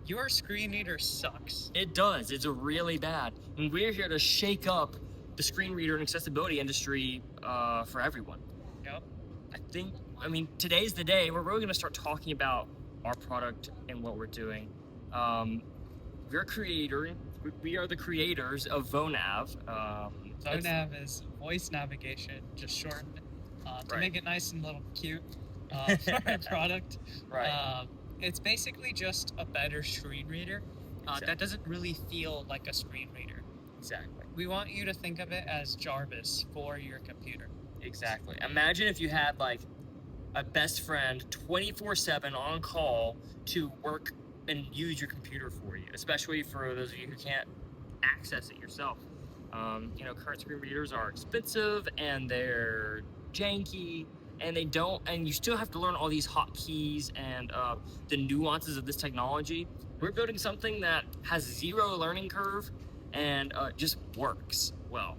Your screen reader sucks. It does. It's really bad. And we're here to shake up the screen reader and accessibility industry for everyone. Yep. I mean, today's the day we're really going to start talking about our product and what we're doing. We are the creators of Vonav. Vonav is voice navigation, just shortened to Right. make it nice and little cute for our product. Right. It's basically just a better screen reader Exactly. that doesn't really feel like a screen reader. Exactly. We want you to think of it as Jarvis for your computer. Exactly. Imagine if you had like a best friend 24/7 on call to work and use your computer for you, especially for those of you who can't access it yourself. Current screen readers are expensive and they're janky, and you still have to learn all these hotkeys and the nuances of this technology. We're building something that has zero learning curve and just works well.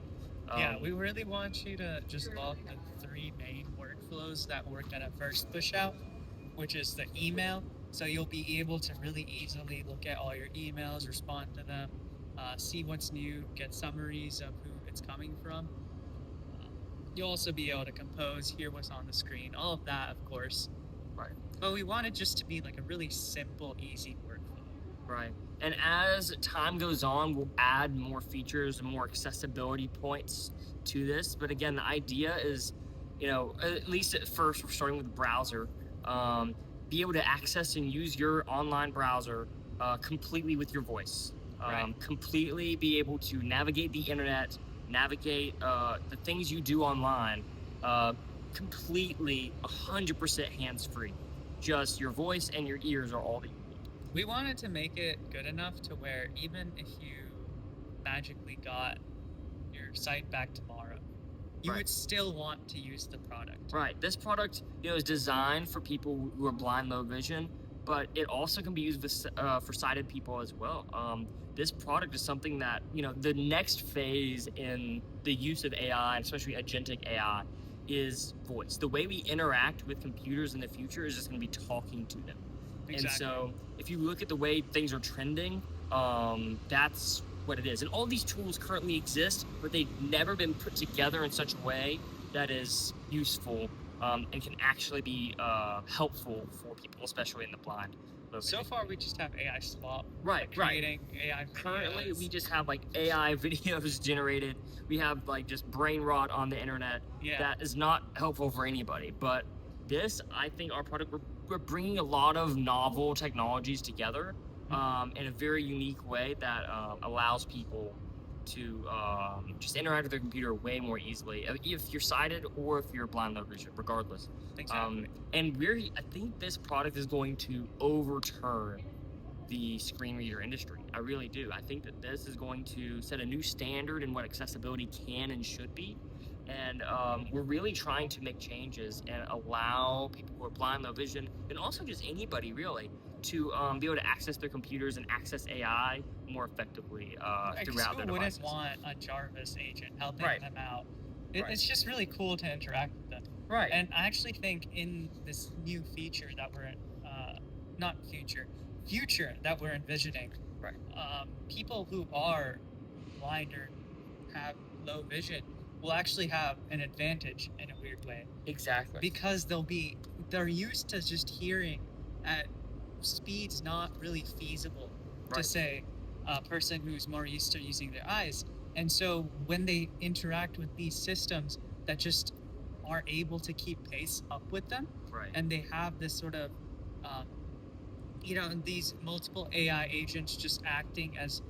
We really want you to just love the three main workflows that work at a first push out, which is the email. So you'll be able to really easily look at all your emails, respond to them, see what's new, get summaries of who it's coming from. You'll also be able to compose, hear what's on the screen, all of that, of course. Right. But we want it just to be like a really simple, easy workflow. Right. And as time goes on, we'll add more features and more accessibility points to this. But again, the idea is, at least at first, we're starting with the browser. Be able to access and use your online browser completely with your voice. Completely be able to navigate the internet, navigate the things you do online, completely 100% hands-free. Just your voice and your ears are all that you need. We wanted to make it good enough to where even if you magically got your sight back tomorrow, you would still want to use the product. Right. This product, is designed for people who are blind, low vision, but it also can be used for sighted people as well. This product is something that, the next phase in the use of AI, especially agentic AI, is voice. The way we interact with computers in the future is just going to be talking to them. Exactly. And so if you look at the way things are trending, that's what it is. And all these tools currently exist, but they've never been put together in such a way that is useful and can actually be helpful for people, especially in the blind. So far, we just have AI swap. Creating AI videos. Currently, we just have like AI videos generated. We have like just brain rot on the internet. Yeah. That is not helpful for anybody. But this, I think our product, we're bringing a lot of novel technologies together in a very unique way that allows people to just interact with their computer way more easily, if you're sighted or if you're blind, low vision, regardless. Exactly. And I think this product is going to overturn the screen reader industry. I really do. I think that this is going to set a new standard in what accessibility can and should be. And we're really trying to make changes and allow people who are blind, low vision, and also just anybody really, to be able to access their computers and access AI more effectively throughout their devices. Who wouldn't want a Jarvis agent helping them out? It's just really cool to interact with them. Right. And I actually think in this new feature that we're future that we're envisioning, people who are blind or have low vision will actually have an advantage in a weird way. Exactly. Because they're used to just hearing at speeds not really feasible to say a person who's more used to using their eyes. And so when they interact with these systems that just are able to keep pace up with them, and they have this sort of these multiple AI agents just acting as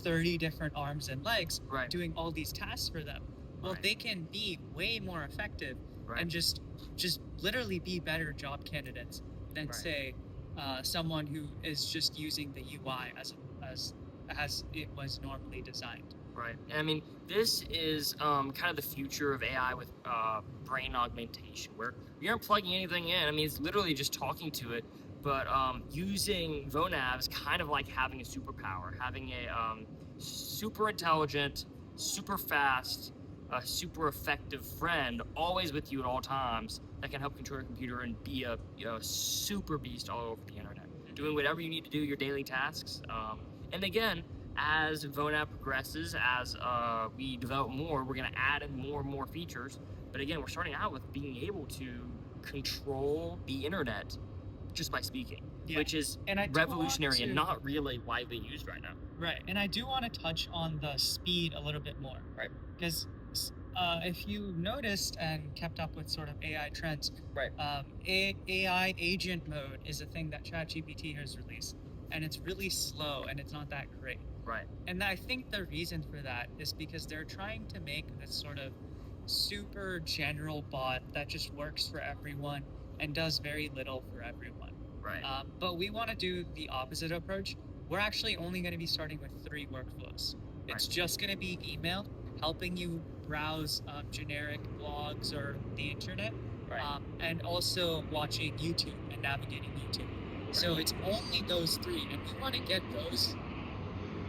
30 different arms and legs, doing all these tasks for them. Well, they can be way more effective and just literally be better job candidates than say someone who is just using the UI as it was normally designed. Right. And I mean, this is kind of the future of AI with brain augmentation, where you aren't plugging anything in. I mean, it's literally just talking to it. But using Vonav is kind of like having a superpower, having a super intelligent, super fast, super effective friend always with you at all times that can help control your computer and be a super beast all over the internet. doing whatever you need to do, your daily tasks. And again, as VoNav progresses, as we develop more, we're going to add in more and more features. But again, we're starting out with being able to control the internet just by speaking, which is revolutionary and not really widely used right now. Right, and I do want to touch on the speed a little bit more. Right. Because if you noticed and kept up with sort of AI trends, Right. AI agent mode is a thing that ChatGPT has released, and it's really slow and it's not that great. Right. And I think the reason for that is because they're trying to make this sort of super general bot that just works for everyone and does very little for everyone. Right. But we want to do the opposite approach. We're actually only going to be starting with 3 workflows. It's just going to be email, helping you browse generic blogs or the internet, and also watching YouTube and navigating YouTube. So it's only those 3, and we want to get those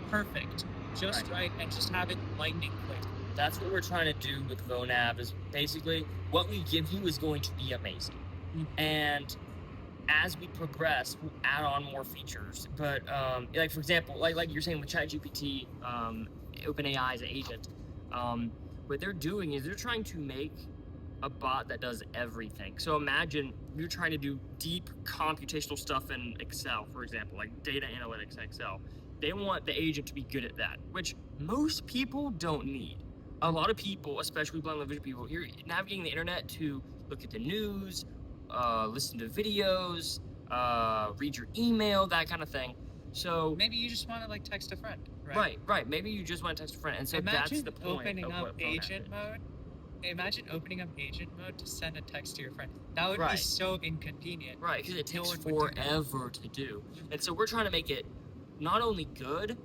perfect, just right, and just have it lightning quick. That's what we're trying to do with VoNav. Is basically what we give you is going to be amazing, and as we progress, we'll add on more features. But like for example, like you're saying with ChatGPT, OpenAI as an agent, what they're doing is they're trying to make a bot that does everything. So imagine you're trying to do deep computational stuff in Excel, for example, like data analytics in Excel. They want the agent to be good at that, which most people don't need. A lot of people, especially blind vision people, you're navigating the internet to look at the news, listen to videos, read your email, that kind of thing. So maybe you just want to like text a friend, right? Right. Maybe you just want to text a friend, and so imagine that's the point opening of up what agent mode. Imagine opening up agent mode to send a text to your friend. That would be so inconvenient. Right, because it takes forever to do. And so we're trying to make it not only good,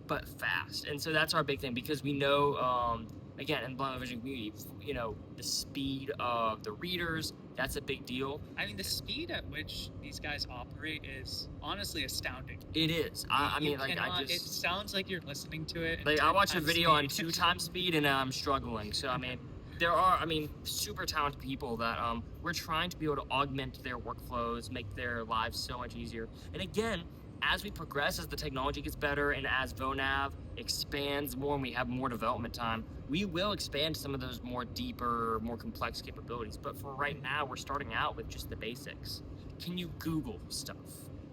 but fast. And so that's our big thing, because we know, again, in blind vision community, you know, the speed of the readers, that's a big deal. I mean, the speed at which these guys operate is honestly astounding. It is. It sounds like you're listening to it. Like, I watch a video on 2 times speed and I'm struggling. So, I mean, there are, super talented people that we're trying to be able to augment their workflows, make their lives so much easier. And again, as we progress, as the technology gets better, and as VoNav expands more and we have more development time, we will expand some of those more deeper, more complex capabilities. But for right now, we're starting out with just the basics. Can you Google stuff?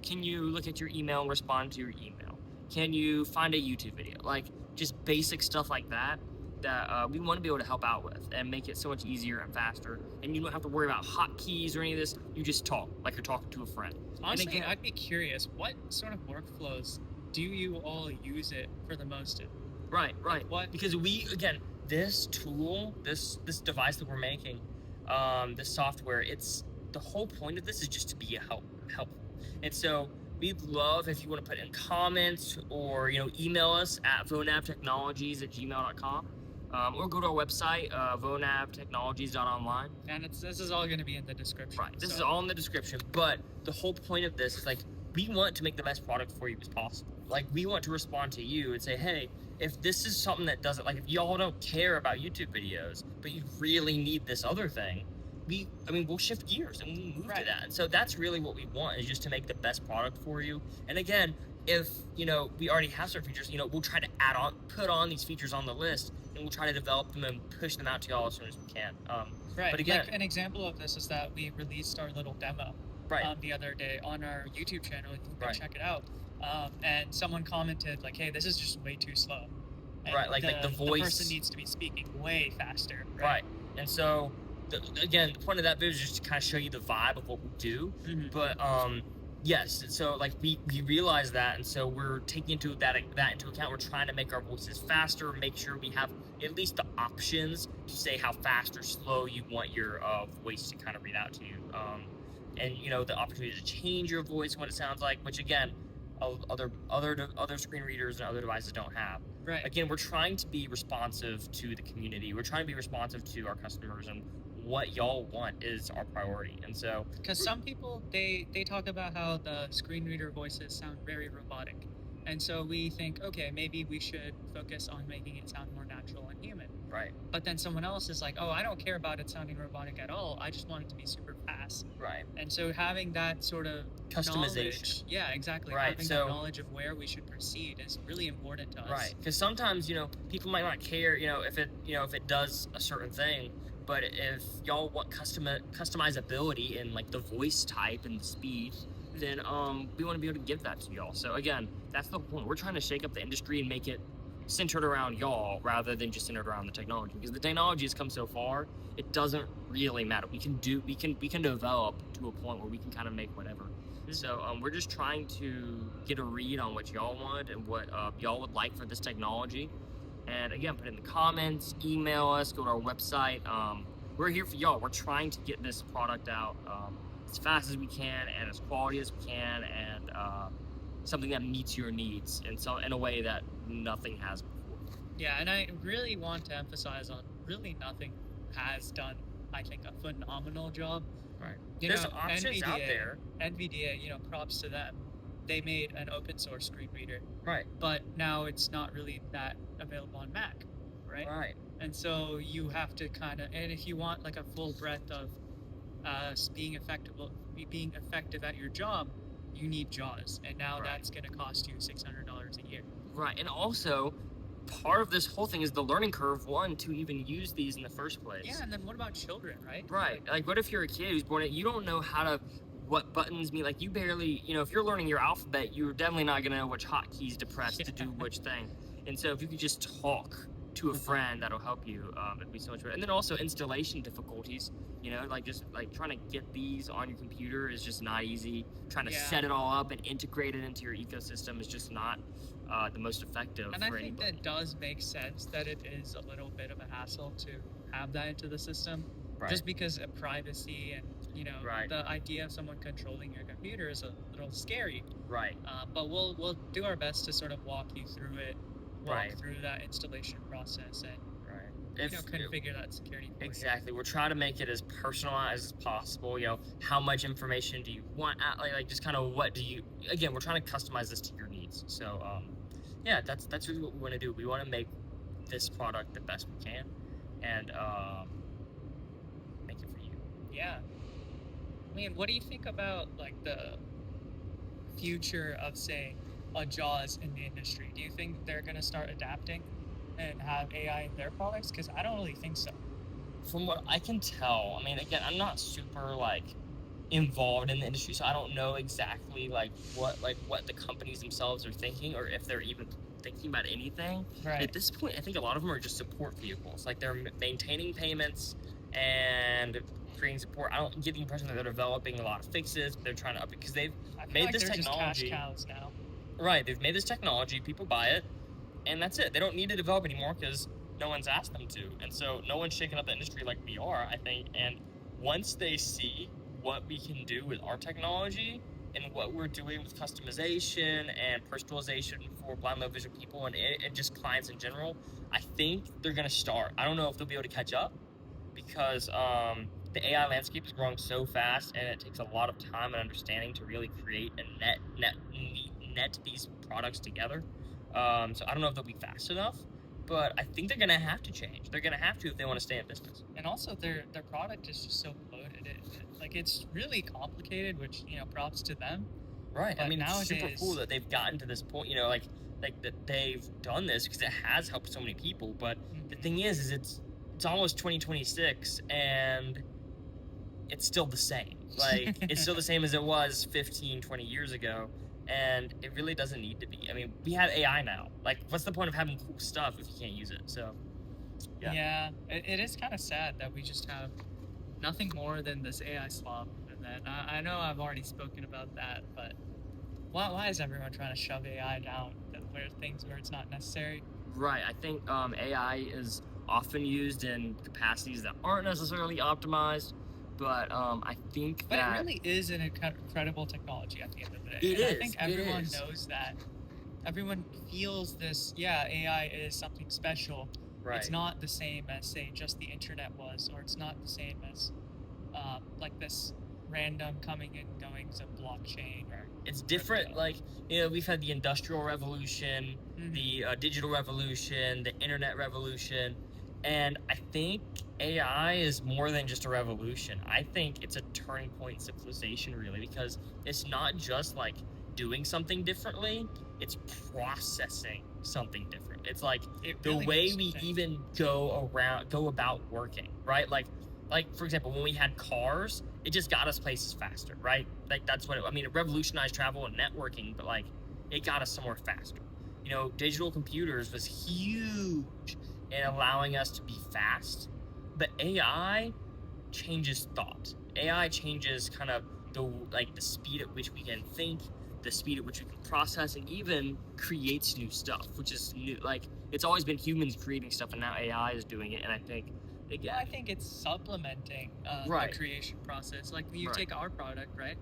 Can you look at your email and respond to your email? Can you find a YouTube video? Like, just basic stuff like that we want to be able to help out with and make it so much easier and faster. And you don't have to worry about hotkeys or any of this. You just talk like you're talking to a friend. Honestly, again, I'd be curious, what sort of workflows do you all use it for the most in? Right. What? Because this tool, this device that we're making, this software, it's the whole point of this is just to be helpful. And so we'd love if you want to put in comments or email us at vonavtechnologies@gmail.com. Or go to our website, vonavtechnologies.online. And this is all going to be in the description. Right, this is all in the description, but the whole point of this is, like, we want to make the best product for you as possible. Like, we want to respond to you and say, hey, if this is something that doesn't, like, if y'all don't care about YouTube videos, but you really need this other thing, we'll shift gears and we'll move to that. And so that's really what we want, is just to make the best product for you. And again, if, we already have certain features, we'll try to put on these features on the list, and we'll try to develop them and push them out to y'all as soon as we can. But again, like, an example of this is that we released our little demo the other day on our YouTube channel. You can check it out. And someone commented, like, hey, this is just way too slow. And the voice. The person needs to be speaking way faster. Right. And so, the point of that video is just to kind of show you the vibe of what we do. Mm-hmm. But, yes, so like we realize that, and so we're taking that into account. We're trying to make our voices faster, make sure we have at least the options to say how fast or slow you want your voice to kind of read out to you, and the opportunity to change your voice and what it sounds like, which again, other screen readers and other devices don't have. Right. Again, we're trying to be responsive to the community. We're trying to be responsive to our customers, and what y'all want is our priority. And so, because some people they talk about how the screen reader voices sound very robotic, And so we think, okay, maybe we should focus on making it sound more natural and human. Right. But then someone else is like, oh, I don't care about it sounding robotic at all. I just want it to be super fast. Right. And so having that sort of Customization. knowledge, yeah, exactly. Right, Having so- that knowledge of where we should proceed is really important to us. Right, because sometimes people might not care if it does a certain thing, but if y'all want customizability in like the voice type and the speed, then we want to be able to give that to y'all. So again, that's the point. We're trying to shake up the industry and make it centered around y'all rather than just centered around the technology, because the technology has come so far, it doesn't really matter. We can develop to a point where we can kind of make whatever. So we're just trying to get a read on what y'all want and what y'all would like for this technology. And again, put it in the comments, email us, go to our website. We're here for y'all. We're trying to get this product out as fast as we can and as quality as we can, and something that meets your needs in a way that nothing has before. Yeah, and I really want to emphasize on really nothing has done, I think, a phenomenal job. Right. There's options out there. NVIDIA, props to them. They made an open source screen reader. Right. But now it's not really that available on Mac, right? Right. And so you have to and if you want like a full breadth of being effective at your job, you need JAWS. And now that's going to cost you $600 a year. Right. And also, part of this whole thing is the learning curve, to even use these in the first place. Yeah, and then what about children, right? Right. Like, what if you're a kid who's born, you don't know what buttons mean? Like, you barely, if you're learning your alphabet, you're definitely not going to know which hotkeys to press to do which thing. And so if you could just talk to a friend, that'll help you. It'd be so much better. And then also installation difficulties, like trying to get these on your computer is just not easy. Trying to set it all up and integrate it into your ecosystem is just not the most effective. And I think that does make sense that it is a little bit of a hassle to have that into the system, just because of privacy and the idea of someone controlling your computer is a little scary. Right. But we'll do our best to sort of walk you through it, through that installation process, and configure that security for exactly. We're trying to make it as personalized as possible. How much information do you want? Like just kind of what do you? Again, we're trying to customize this to your needs. So that's really what we want to do. We want to make this product the best we can, and make it for you. Yeah. I mean, what do you think about like the future of, say, a JAWS in the industry? Do you think they're going to start adapting and have AI in their products? Because I don't really think so. From what I can tell, I mean, again, I'm not super involved in the industry, so I don't know exactly what the companies themselves are thinking, or if they're even thinking about anything. Right. At this point, I think a lot of them are just support vehicles. Like, they're maintaining payments and creating support. I don't get the impression that they're developing a lot of fixes. They're trying to up it because they've made this technology. Just cash cows now. Right. They've made this technology. People buy it, and that's it. They don't need to develop anymore because no one's asked them to, and so no one's shaking up the industry like we are, I think. And once they see what we can do with our technology and what we're doing with customization and personalization for blind low vision people and just clients in general, I think they're gonna start. I don't know if they'll be able to catch up because the AI landscape is growing so fast, and it takes a lot of time and understanding to really create and net these products together. So I don't know if they'll be fast enough, but I think they're gonna have to change. They're gonna have to if they want to stay in business. And also, their product is just so bloated. It's really complicated, which props to them. Right. But I mean, nowadays, it's super cool that they've gotten to this point. Like that they've done this because it has helped so many people. But the thing is it's almost 2026 and it's still the same. Like, it's still the same as it was 15, 20 years ago. And it really doesn't need to be. I mean, we have AI now. Like, what's the point of having cool stuff if you can't use it? So, yeah. It is kind of sad that we just have nothing more than this AI slop. And then I know I've already spoken about that, but why is everyone trying to shove AI down where it's not necessary? Right. I think AI is often used in capacities that aren't necessarily optimized, but I think But it really is an incredible technology at the end of the day. It is. I think everyone knows that. Everyone feels this. Yeah, AI is something special. Right. It's not the same as, say, just the internet was, or it's not the same as like this random coming and goings of blockchain or it's different. crypto. Like, we've had the industrial revolution, the digital revolution, the internet revolution, and I think AI is more than just a revolution. I think it's a turning point in civilization, really, because it's not just like doing something differently, it's processing something different. It's like It the really way makes we sense. even go about working, right? Like for example, when we had cars, it just got us places faster, right? Like that's what it revolutionized travel and networking, but like it got us somewhere faster. Digital computers was huge in allowing us to be fast, but AI changes thought. AI changes kind of the speed at which we can think, the speed at which we can process, and even creates new stuff, which is new. Like, it's always been humans creating stuff, and now AI is doing it. And I think, again, Well, I think it's supplementing Right. the creation process. Like you Right. take our product, right?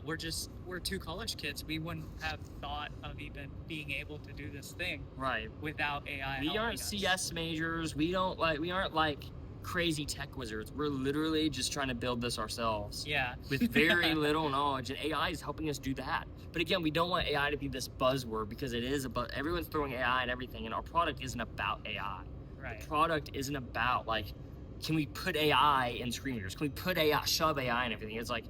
We're two college kids. We wouldn't have thought of even being able to do this thing right. without AI. We helping aren't us. CS majors. We aren't like crazy tech wizards. We're literally just trying to build this ourselves. Yeah. With very little knowledge, and AI is helping us do that. But again, we don't want AI to be this buzzword, because it is about everyone's throwing AI and everything, and our product isn't about AI. Right. The product isn't about like, can we put AI in screen readers? Can we put AI, shove AI and everything? It's like,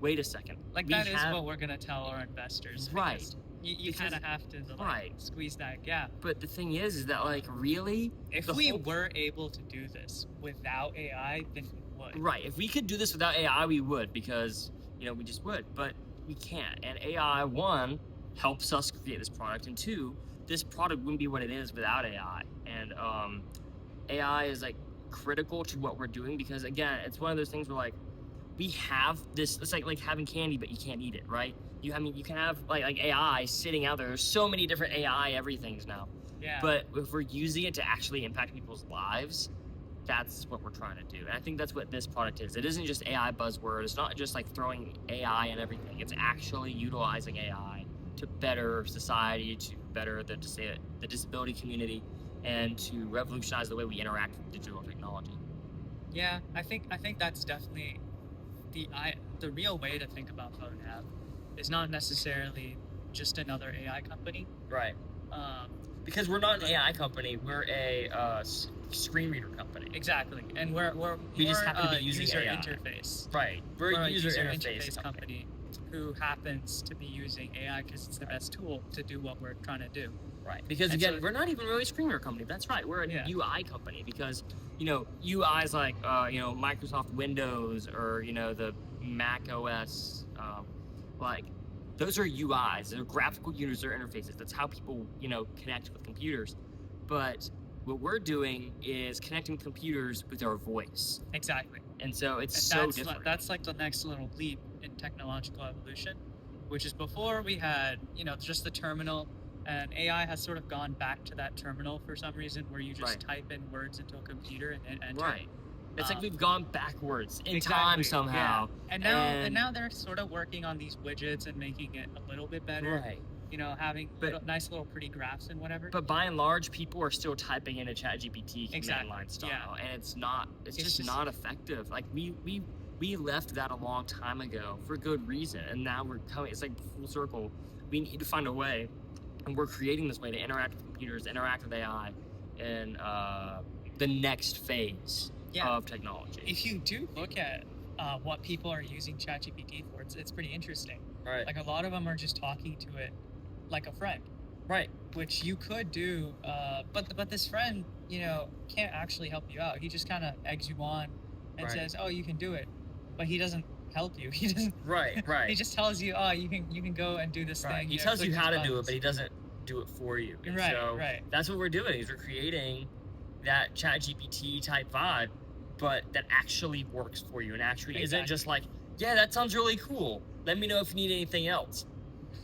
wait a second. Like that is what we're gonna tell our investors. Right. You kind of have to Right. squeeze that gap. But the thing is that like, really, If we were able to do this without AI, then we would. Right. If we could do this without AI, we would, because we just would. But we can't. And AI, one, helps us create this product, and two, this product wouldn't be what it is without AI. And AI is like critical to what we're doing, because again, it's one of those things where like, we have this. It's like having candy, but you can't eat it, right? You can have like AI sitting out there. There's so many different AI everythings now. Yeah. But if we're using it to actually impact people's lives, that's what we're trying to do. And I think that's what this product is. It isn't just AI buzzword. It's not just like throwing AI and everything. It's actually utilizing AI to better society, to better the disability community, and to revolutionize the way we interact with digital technology. Yeah, I think that's definitely the real way to think about Vonav is not necessarily just another AI company. Right. Because we're not an AI company. We're a screen reader company. Exactly, and we just happen to be using user AI. Interface. Right. We're a user interface company who happens to be using AI because it's the best tool to do what we're trying to do. Right. Because again, we're not even really a screen reader company. That's right. We're a UI company, because UIs like Microsoft Windows, or the Mac OS, like those are UIs. They're graphical user interfaces. That's how people connect with computers. But what we're doing is connecting with computers with our voice. Exactly. And so it's different. That's like the next little leap in technological evolution, which is before we had just the terminal, and AI has sort of gone back to that terminal for some reason, where you just type in words into a computer and enter. Right. It's like we've gone backwards in Exactly, time somehow. Yeah. And now they're sort of working on these widgets and making it a little bit better. Right. Having nice little pretty graphs and whatever. But by and large, people are still typing into ChatGPT command line style, Yeah. and it's just not effective. Like we left that a long time ago for good reason, and now we're coming. It's like full circle. We need to find a way, and we're creating this way to interact with computers, interact with AI, in the next phase of technology. If you do look at what people are using ChatGPT for, it's pretty interesting. Right. Like a lot of them are just talking to it like a friend. Right. Which you could do, but this friend, can't actually help you out. He just kind of eggs you on and says, "Oh, you can do it," but he doesn't help you. He doesn't. Right. He just tells you, "Oh, you can go and do this thing." He tells you how to do it, but he doesn't do it for you. And right. That's what we're doing. Is we're creating that ChatGPT type vibe, but that actually works for you, and actually isn't just like, yeah, that sounds really cool. Let me know if you need anything else.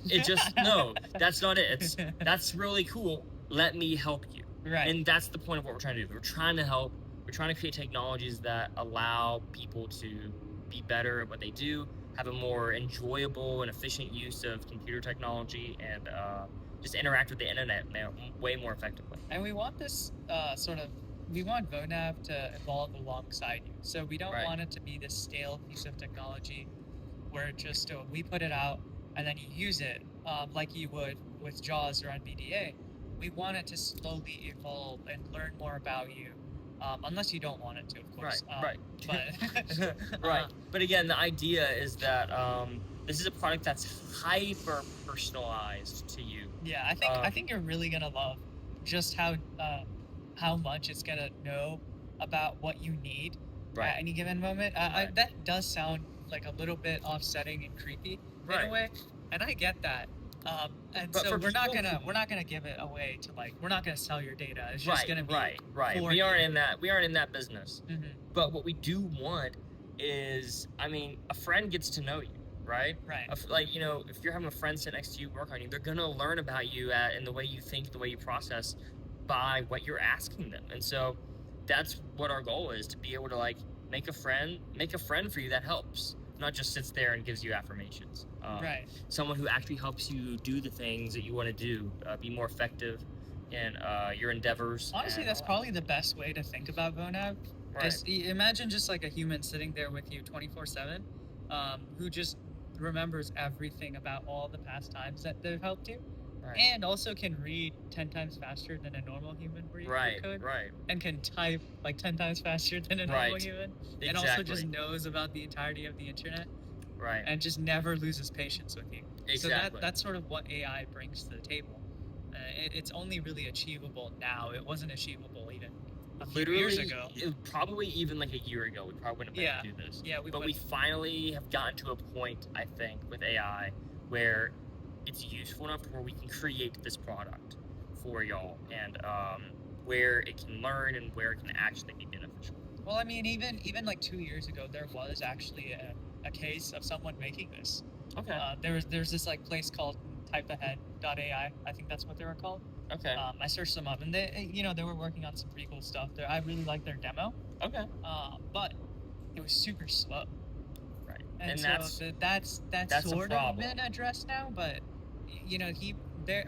It just no, that's not it. That's really cool. Let me help you. Right. And that's the point of what we're trying to do. We're trying to help. We're trying to create technologies that allow people to be better at what they do, have a more enjoyable and efficient use of computer technology, and just interact with the internet way more effectively. And we want this we want Vonav to evolve alongside you. So we don't want it to be this stale piece of technology where just we put it out and then you use it like you would with JAWS or NVDA. We want it to slowly evolve and learn more about you, unless you don't want it to, of course. Right. But Right. But again, the idea is that this is a product that's hyper personalized to you. yeah, I think you're really gonna love just how much it's gonna know about what you need Right. at any given moment. Right. That does sound like a little bit offsetting and creepy in Right. a way, and I get that. And But so for we're not people gonna who- we're not gonna give it away to we're not gonna sell your data. It's just gonna be right. for We aren't you. in that business. Mhm. But what we do want is, I mean, a friend gets to know you, right? Right. Like, you know, if you're having a friend sit next to you, work on you, they're gonna learn about you and the way you think, the way you process, by what you're asking them. And so that's what our goal is, to be able to like make a friend for you that helps, not just sits there and gives you affirmations. Right. Someone who actually helps you do the things that you want to do, be more effective in your endeavors. Honestly, and that's all that. probably the best way to think about Vonav. Right. Is imagine just like a human sitting there with you 24/7, who just remembers everything about all the past times that they've helped you, Right. and also can read 10 times faster than a normal human could, Right. and can type like 10 times faster than a normal Right. human, Exactly. and also just knows about the entirety of the internet, Right. and just never loses patience with you. Exactly. So that's sort of what AI brings to the table. It's only really achievable now. It wasn't achievable even a few years ago. Probably even like a year ago, we probably wouldn't have been able to do this. Yeah, but we finally have gotten to a point, I think, with AI where it's useful enough where we can create this product for y'all, and where it can learn and where it can actually be beneficial. Well, I mean, even like 2 years ago, there was actually a case of someone making this. Okay. There's this like place called typeahead.ai. I think that's what they were called. Okay. I searched them up, and they were working on some pretty cool stuff. I really liked their demo. Okay. But it was super slow. Right. And so that's sort of been addressed now. But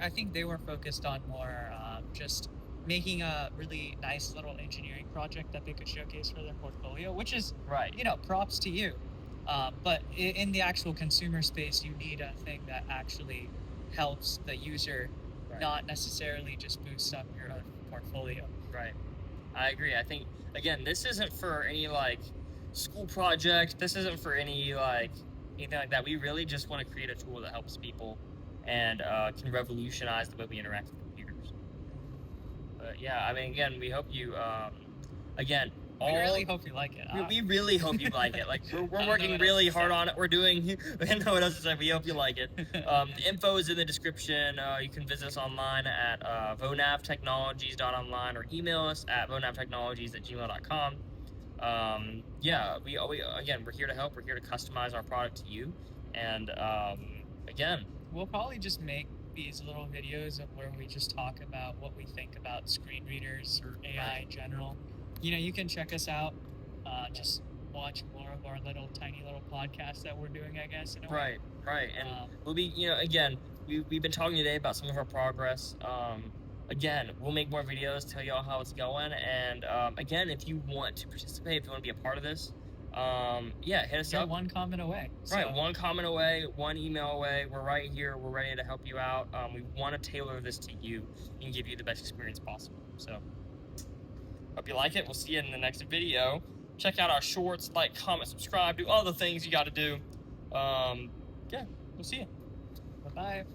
I think they were focused on more just making a really nice little engineering project that they could showcase for their portfolio, which is right. Props to you. But in the actual consumer space, you need a thing that actually helps the user, not necessarily just boosts up your own portfolio. Right. I agree. I think, again, this isn't for any like school project. This isn't for any like anything like that. We really just want to create a tool that helps people and can revolutionize the way we interact with computers. But yeah, I mean, again, we hope you, again, we really hope you like it. We really hope you like it. Like we're working really hard on it. We're doing. I don't know what else to say. We hope you like it. The info is in the description. You can visit us online at vonavtechnologies.online, or email us at vonavtechnologies@gmail.com. Yeah, we again, we're here to help. We're here to customize our product to you. And again, we'll probably just make these little videos of where we just talk about what we think about screen readers or AI in general. You can check us out. Just watch more of our tiny little podcast that we're doing, I guess. In a way. Right. And we'll be, again, we've been talking today about some of our progress. Again, we'll make more videos, tell y'all how it's going. And again, if you want to participate, if you want to be a part of this, hit us up. One comment away. Right, one comment away, one email away. We're right here. We're ready to help you out. We want to tailor this to you and give you the best experience possible. So, hope you like it. We'll see you in the next video. Check out our shorts, like, comment, subscribe, do all the things you got to do. We'll see you. Bye-bye.